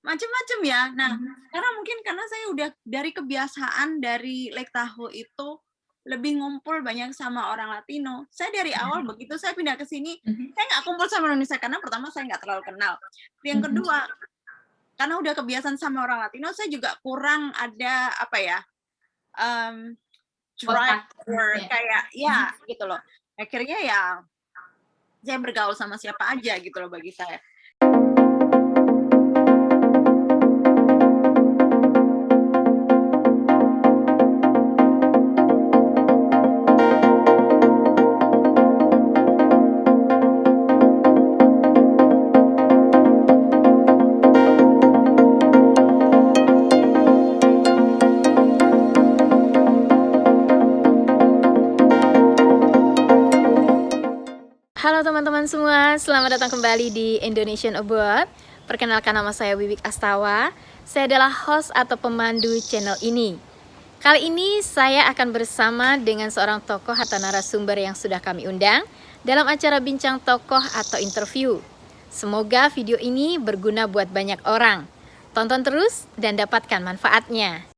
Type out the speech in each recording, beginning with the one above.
macem-macem ya. Nah, Mhm. karena saya udah dari kebiasaan dari Lake Tahoe itu lebih ngumpul banyak sama orang Latino. Saya dari awal begitu saya pindah ke sini, Mhm. saya nggak kumpul sama Indonesia karena pertama saya nggak terlalu kenal. Yang Mhm. kedua, karena udah kebiasaan sama orang Latino, saya juga kurang ada apa ya, mmm, drive Otak or ya. kayak Mhm. ya gitu loh. Akhirnya ya saya bergaul sama siapa aja gitu loh bagi saya. Halo teman-teman semua, selamat datang kembali di Indonesian Abroad. Perkenalkan, nama saya Wiwik Astawa. Saya adalah host atau pemandu channel ini. Kali ini saya akan bersama dengan seorang tokoh atau narasumber yang sudah kami undang dalam acara bincang tokoh atau interview. Semoga video ini berguna buat banyak orang. Tonton terus dan dapatkan manfaatnya.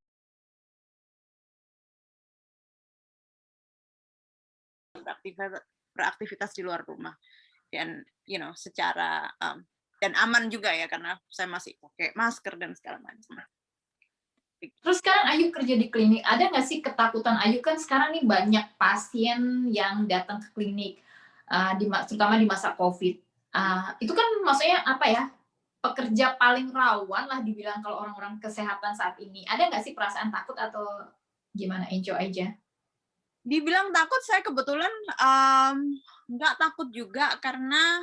Beraktivitas beraktivitas di luar rumah dan secara dan aman juga ya karena saya masih pakai masker dan segala macam. Terus sekarang Ayu kerja di klinik, ada nggak sih ketakutan Ayu? Kan sekarang nih banyak pasien yang datang ke klinik, terutama di masa Covid. Itu kan maksudnya apa ya, pekerja paling rawan lah dibilang kalau orang-orang kesehatan saat ini. Ada nggak sih perasaan takut atau gimana, enjoy aja? Dibilang takut saya kebetulan nggak takut juga karena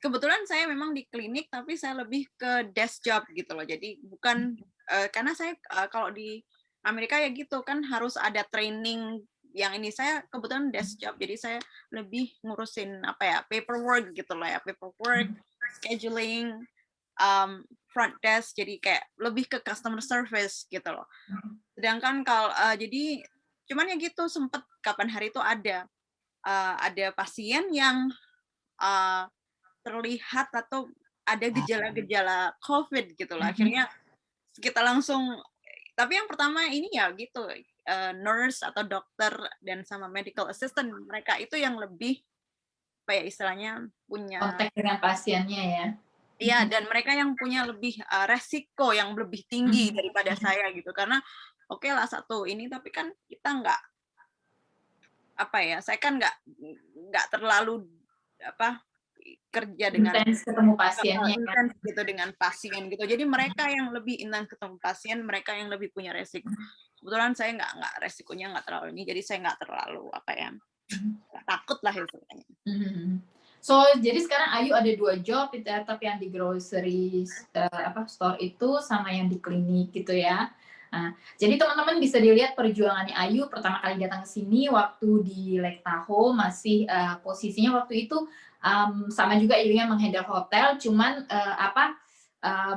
kebetulan saya memang di klinik tapi saya lebih ke desk job gitu loh. Jadi bukan karena saya kalau di Amerika ya gitu kan harus ada training. Yang ini saya kebetulan desk job jadi saya lebih ngurusin apa ya paperwork gitu loh ya, paperwork, scheduling, front desk, jadi kayak lebih ke customer service gitu loh. Sedangkan kalau jadi cuman ya gitu sempet kapan hari itu ada pasien yang uh, terlihat atau ada gejala-gejala COVID gitu loh. Mhm. Akhirnya kita langsung, tapi yang pertama ini ya gitu, nurse atau dokter dan sama medical assistant, mereka itu yang lebih, apa ya istilahnya, punya Kontak dengan pasiennya ya? iya, Mhm. dan mereka yang punya lebih, resiko yang lebih tinggi Mhm. daripada saya gitu. Karena oke lah satu ini, tapi kan kita nggak, apa ya, saya kan nggak terlalu, apa, kerja dengan Intens ketemu pasiennya ya? intens gitu dengan pasien gitu. Jadi mereka yang lebih intens ketemu pasien, mereka yang lebih punya resiko. Kebetulan saya nggak resikonya nggak terlalu ini, jadi saya nggak terlalu apa ya, Mhm. nggak takut lah istilahnya. Mhm, mhm. So, jadi sekarang Ayu ada 2 job, tetap yang di grocery store itu sama yang di klinik gitu ya. Nah, jadi teman-teman bisa dilihat perjuangannya Ayu pertama kali datang ke sini waktu di Lake Tahoe masih, posisinya waktu itu, sama juga Ayunya meng-handle hotel, cuman,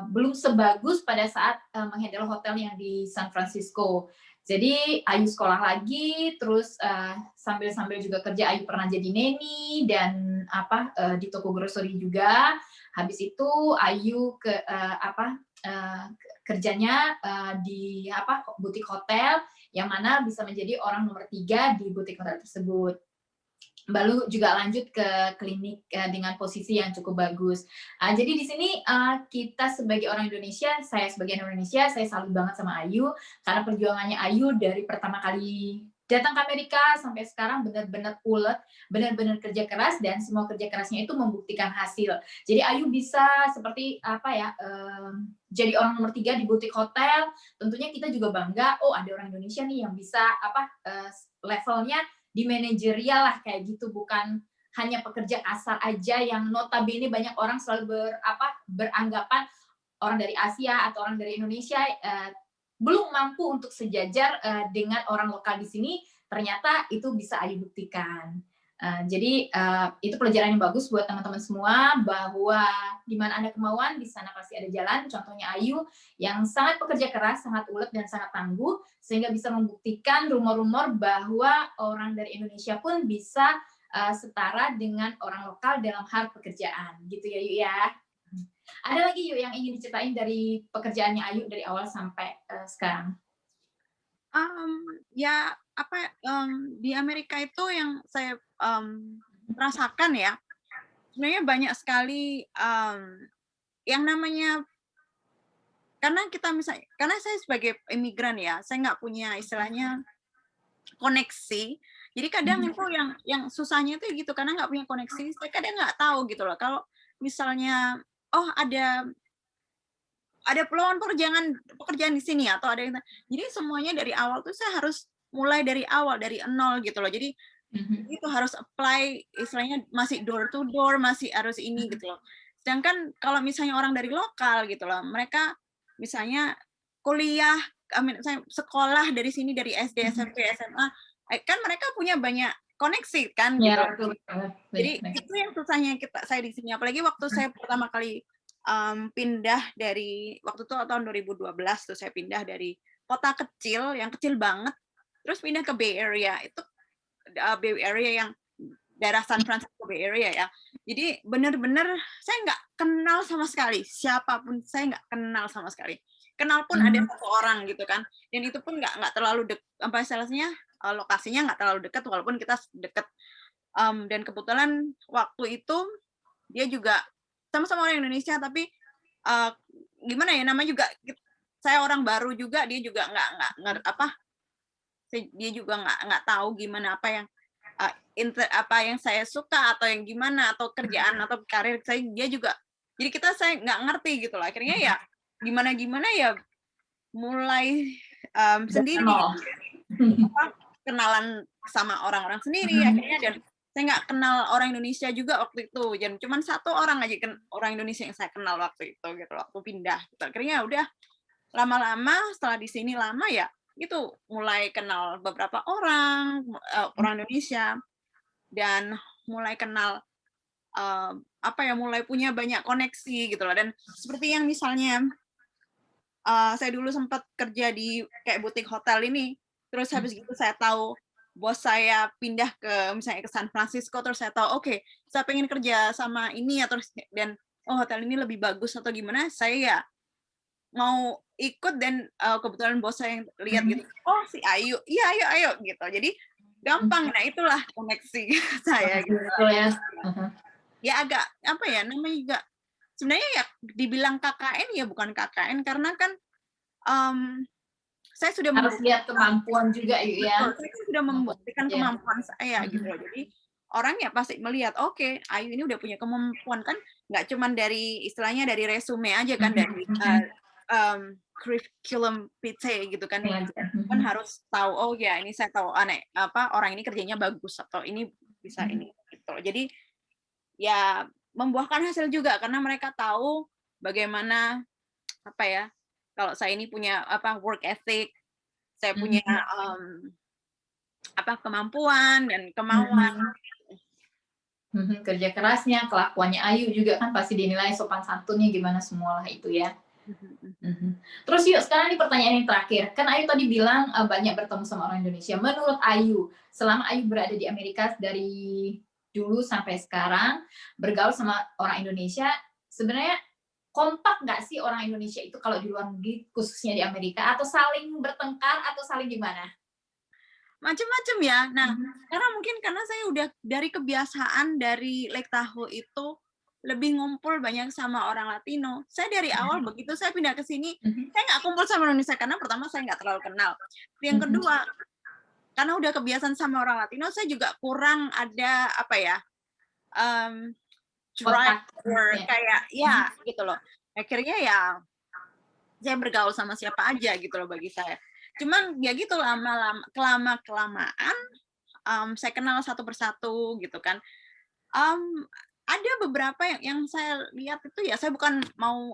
belum sebagus pada saat, meng-handle hotel yang di San Francisco. Jadi Ayu sekolah lagi, terus sambil-sambil juga kerja Ayu pernah jadi neni dan di toko grocery juga. Habis itu Ayu kerjanya di butik hotel yang mana bisa menjadi orang nomor 3 di butik hotel tersebut. Baru juga lanjut ke klinik dengan posisi yang cukup bagus. Jadi di sini kita sebagai orang Indonesia, saya sebagai orang Indonesia, saya salut banget sama Ayu karena perjuangannya Ayu dari pertama kali datang ke Amerika sampai sekarang benar-benar ulet, benar-benar kerja keras dan semua kerja kerasnya itu membuktikan hasil. Jadi Ayu bisa seperti jadi orang nomor 3 di butik hotel. Tentunya kita juga bangga, oh ada orang Indonesia nih yang bisa levelnya di manajerial lah kayak gitu, bukan hanya pekerja kasar aja yang notabene banyak orang selalu beranggapan orang dari Asia atau orang dari Indonesia belum mampu untuk sejajar dengan orang lokal di sini. Ternyata itu bisa Ayu buktikan. Jadi itu pelajaran yang bagus buat teman-teman semua bahwa di mana ada kemauan di sana pasti ada jalan. Contohnya Ayu yang sangat pekerja keras, sangat ulet dan sangat tangguh sehingga bisa membuktikan rumor-rumor bahwa orang dari Indonesia pun bisa setara dengan orang lokal dalam hal pekerjaan gitu ya Yu ya. Ada lagi yuk yang ingin diceritain dari pekerjaannya Ayu dari awal sampai sekarang? Ya apa di Amerika itu yang saya rasakan ya, sebenarnya banyak sekali yang namanya, karena saya sebagai imigran ya, saya nggak punya istilahnya koneksi. Jadi kadang itu yang susahnya itu gitu, karena nggak punya koneksi, saya kadang nggak tahu gitu loh. Kalau misalnya, oh ada peluang pekerjaan di sini atau ada yang, jadi semuanya dari awal tuh saya harus mulai dari awal, dari nol gitu loh. Jadi itu harus apply, istilahnya masih door to door, masih harus ini gitu loh. Sedangkan kalau misalnya orang dari lokal gitu loh, mereka misalnya kuliah, misalnya sekolah dari sini, dari SD, SMP, SMA, kan mereka punya banyak koneksi kan gitu. Ya, betul. Jadi itu yang susahnya saya di sini. Apalagi waktu saya pertama kali pindah dari, waktu itu tahun 2012 tuh saya pindah dari kota kecil, yang kecil banget, terus pindah ke Bay Area. Itu Bay Area yang daerah San Francisco Bay Area ya. Jadi benar-benar saya nggak kenal sama sekali, siapapun saya nggak kenal sama sekali. Kenal pun ada satu orang gitu kan, dan itu pun nggak terlalu apa istilahnya, lokasinya nggak terlalu dekat, walaupun kita dekat. Dan kebetulan waktu itu dia juga sama-sama orang Indonesia, tapi gimana ya, namanya juga saya orang baru juga, dia juga dia juga nggak tahu gimana apa yang saya suka atau yang gimana, atau kerjaan atau karir saya, dia juga, jadi saya nggak ngerti gitu lah. Akhirnya ya gimana ya mulai sendiri kenalan sama orang-orang sendiri. Akhirnya dan saya nggak kenal orang Indonesia juga waktu itu, dan cuma satu orang aja orang Indonesia yang saya kenal waktu itu gitu, waktu pindah gitu. Akhirnya udah lama-lama setelah di sini lama ya gitu, mulai kenal beberapa orang Indonesia, dan mulai kenal mulai punya banyak koneksi gitu loh. Dan seperti yang misalnya saya dulu sempat kerja di kayak butik hotel ini, terus habis itu saya tahu bos saya pindah misalnya ke San Francisco, terus saya tahu oke, saya pengen kerja sama ini, atau dan hotel ini lebih bagus atau gimana, saya ya mau ikut. Dan kebetulan bos saya yang lihat gitu, oh si Ayu, iya ayo gitu, jadi gampang. Nah itulah koneksi saya gitu. Ya agak apa ya namanya juga, sebenarnya ya dibilang KKN ya bukan KKN, karena kan saya sudah harus lihat kemampuan juga ya. Saya kan sudah membuktikan kemampuan saya gitu loh. Jadi orang ya pasti melihat, oke, Ayu ini udah punya kemampuan, kan nggak cuma dari istilahnya dari resume aja kan, dari curriculum vitae gitu kan, kan harus tahu, oh ya ini saya tahu orang ini kerjanya bagus, atau ini bisa ini gitu. Jadi ya membuahkan hasil juga, karena mereka tahu bagaimana kalau saya ini punya work ethic, saya punya kemampuan dan kemauan. Kerja kerasnya, kelakuannya Ayu juga kan pasti dinilai, sopan santunnya gimana, semualah itu ya. Terus yuk sekarang ini pertanyaan yang terakhir, kan Ayu tadi bilang banyak bertemu sama orang Indonesia. Menurut Ayu, selama Ayu berada di Amerika dari dulu sampai sekarang, bergaul sama orang Indonesia, sebenarnya kompak nggak sih orang Indonesia itu kalau di luar negeri, khususnya di Amerika, atau saling bertengkar, atau saling gimana? Macam-macam ya. Nah, karena saya udah dari kebiasaan dari Lake Tahoe itu lebih ngumpul banyak sama orang Latino. Saya dari awal begitu saya pindah ke sini, saya nggak kumpul sama Indonesia, karena pertama saya nggak terlalu kenal. Yang kedua, karena udah kebiasaan sama orang Latino, saya juga kurang ada kayak ya gitu loh. Akhirnya ya saya bergaul sama siapa aja gitu loh bagi saya. Cuman ya gitu, kelamaan saya kenal satu persatu gitu kan. Ada beberapa yang saya lihat itu ya, saya bukan mau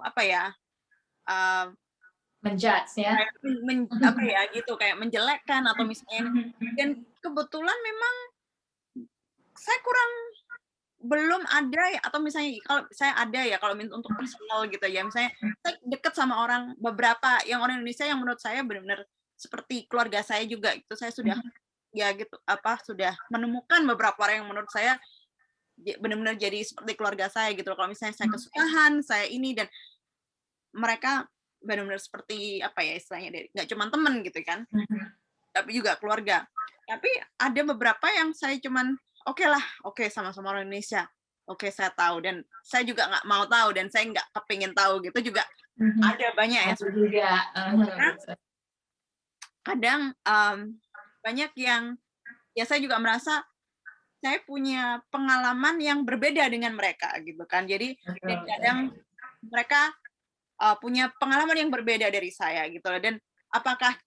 menjudge ya, gitu, kayak menjelekkan atau misalnya. Dan kebetulan memang saya belum ada ya, atau misalnya kalau saya ada ya, kalau untuk personal gitu ya, misalnya saya deket sama beberapa orang Indonesia yang menurut saya benar-benar seperti keluarga saya juga gitu. Saya sudah sudah menemukan beberapa orang yang menurut saya benar-benar jadi seperti keluarga saya gitu loh. Kalau misalnya saya kesusahan, saya ini, dan mereka benar-benar seperti apa ya istilahnya, nggak cuma temen gitu kan, tapi juga keluarga. Tapi ada beberapa yang saya cuman oke, sama-sama orang Indonesia, oke saya tahu, dan saya juga nggak mau tahu, dan saya nggak kepingin tahu gitu juga. Ada banyak ya. Ada juga. Kadang banyak yang ya saya juga merasa saya punya pengalaman yang berbeda dengan mereka gitu kan. Jadi kadang mereka punya pengalaman yang berbeda dari saya gitu loh. Dan apakah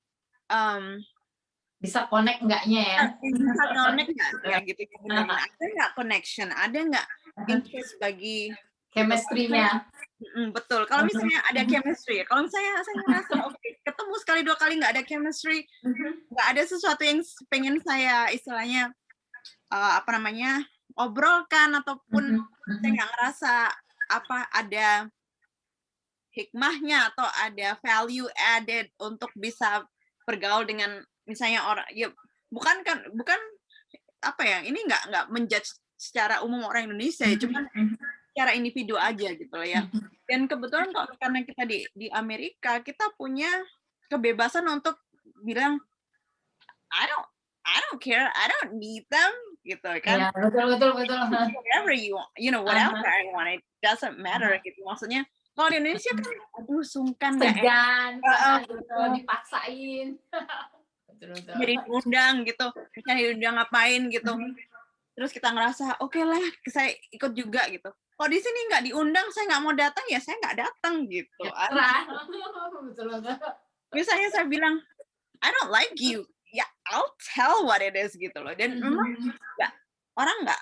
bisa connect enggaknya ya? Bisa connect nggak ya gitu. Ada nggak connection? Ada nggak interest bagi chemistry-nya? Betul. Kalau misalnya ada chemistry, kalau misalnya saya ngerasa ketemu sekali 2 kali nggak ada chemistry, nggak ada sesuatu yang pengen saya istilahnya obrolkan, ataupun saya nggak ngerasa ada hikmahnya atau ada value added untuk bisa bergaul dengan misalnya orang, ya bukan ini nggak menjudge secara umum orang Indonesia ya, cuman secara individu aja gitu loh ya. Dan kebetulan karena kita di Amerika, kita punya kebebasan untuk bilang I don't care, I don't need them gitu kan. Ya, betul. Whatever you want, whatever I want, it doesn't matter gitu. Maksudnya kalau di Indonesia kan sungkan, segan, dipaksain. Betul. Jadi diundang gitu, misalnya diundang ngapain gitu. Terus kita ngerasa oke lah, saya ikut juga gitu. Kalau di sini nggak diundang, saya nggak mau datang, ya saya nggak datang gitu. Betul. Misalnya saya bilang I don't like you, ya I'll tell what it is gitu loh. Dan memang orang nggak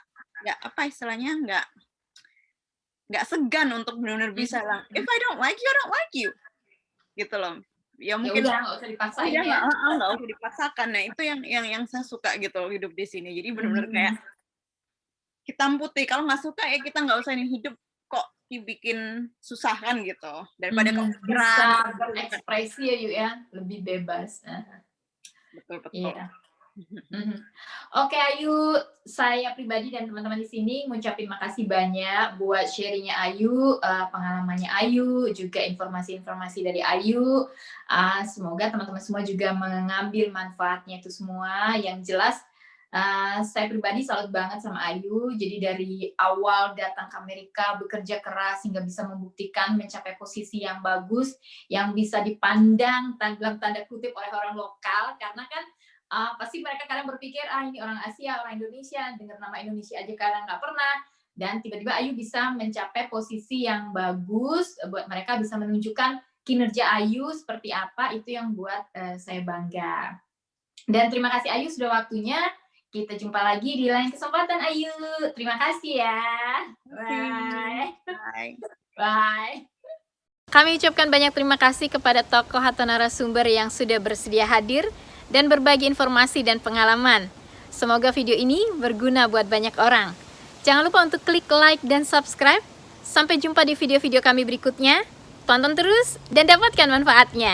istilahnya nggak segan untuk benar-benar bisa bilang if I don't like you gitu loh. Ya mungkin nggak usah dipaksain ya. Nggak usah dipaksakan. Nah itu yang saya suka gitu loh, hidup di sini. Jadi benar-benar kayak hitam putih. Kalau nggak suka ya kita nggak usah hidup kok dibikin susah kan gitu. Daripada bisa berekspresi ya, lebih bebas. Betul. Iya. Oke Ayu, saya pribadi dan teman-teman di sini ngucapin makasih banyak buat sharingnya Ayu, pengalamannya Ayu, juga informasi-informasi dari Ayu. Semoga teman-teman semua juga mengambil manfaatnya itu semua. Yang jelas saya pribadi salut banget sama Ayu. Jadi dari awal datang ke Amerika, bekerja keras hingga bisa membuktikan mencapai posisi yang bagus, yang bisa dipandang dalam tanda kutip oleh orang lokal, karena kan pasti mereka kadang berpikir ini orang Asia, orang Indonesia, dengar nama Indonesia aja kadang nggak pernah, dan tiba-tiba Ayu bisa mencapai posisi yang bagus, buat mereka bisa menunjukkan kinerja Ayu seperti apa, itu yang buat saya bangga. Dan terima kasih Ayu sudah waktunya. Kita jumpa lagi di lain kesempatan Ayu. Terima kasih ya. Bye. Kami ucapkan banyak terima kasih kepada tokoh atau narasumber yang sudah bersedia hadir dan berbagi informasi dan pengalaman. Semoga video ini berguna buat banyak orang. Jangan lupa untuk klik like dan subscribe. Sampai jumpa di video-video kami berikutnya. Tonton terus dan dapatkan manfaatnya.